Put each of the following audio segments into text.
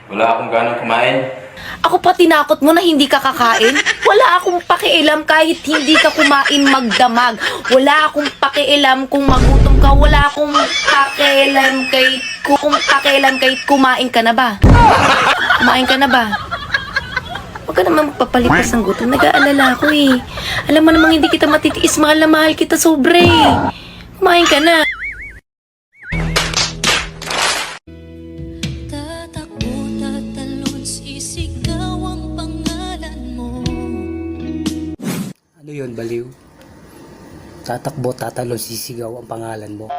Wala akong ganang kumain. Ako pa tinakot mo na hindi ka kakain? Wala akong pakialam kahit hindi ka kumain magdamag. Wala akong pakialam kung magutom ka. Wala akong pakialam kahit kumain ka na ba? Kumain ka na ba? Huwag ka naman magpapalipas ng gutom. Nag-aalala ako eh. Alam mo namang hindi kita matitiis. Mahal na mahal kita sobre. Kumain ka na. Ano yun, baliw? Tatakbo, tatalon, sisigaw ang pangalan mo.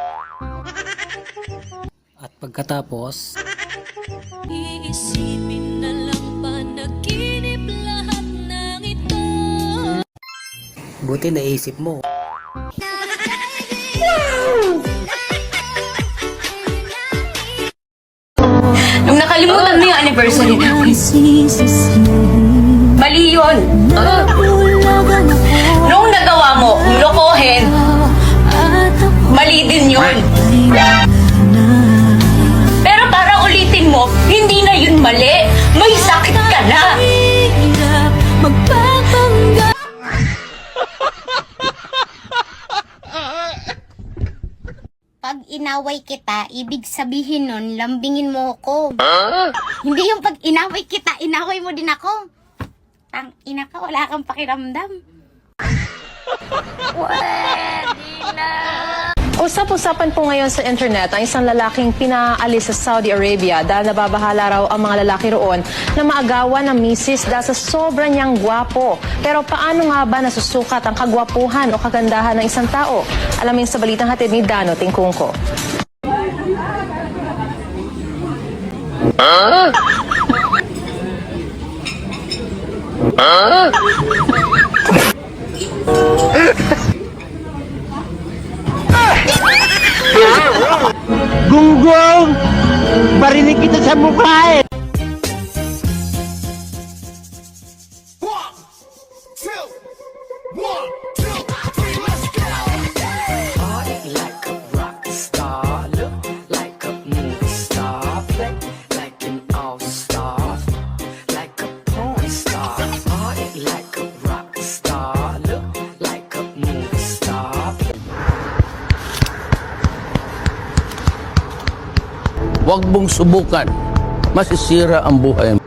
At pagkatapos, iisipin na lang panaginip lahat ng ito. buti naisip mo. Nung nakalimutan mo yung anniversary namin. Mali yun. Nung nagawa mo, lokohin, mali din yun. Pero para ulitin mo, hindi na yun mali. May sakit ka na. Pag inaway kita, ibig sabihin nun, lambingin mo ako. Hindi yung pag inaway kita, inaway mo din ako. Tang ina ka, wala kang pakiramdam. Usap-usapan po ngayon sa internet ang isang lalaking pinaalis sa Saudi Arabia dahil nababahala raw ang mga lalaki roon na maagawan ng misis dahil sa sobra niyang gwapo. Pero paano nga ba nasusukat ang kagwapuhan o kagandahan ng isang tao? Alamin sa balitang hatid ni Dano Tingkungko. Gunggong! Barinig kita sa mukha eh! Huwag mong subukan. Masisira ang buhay mo.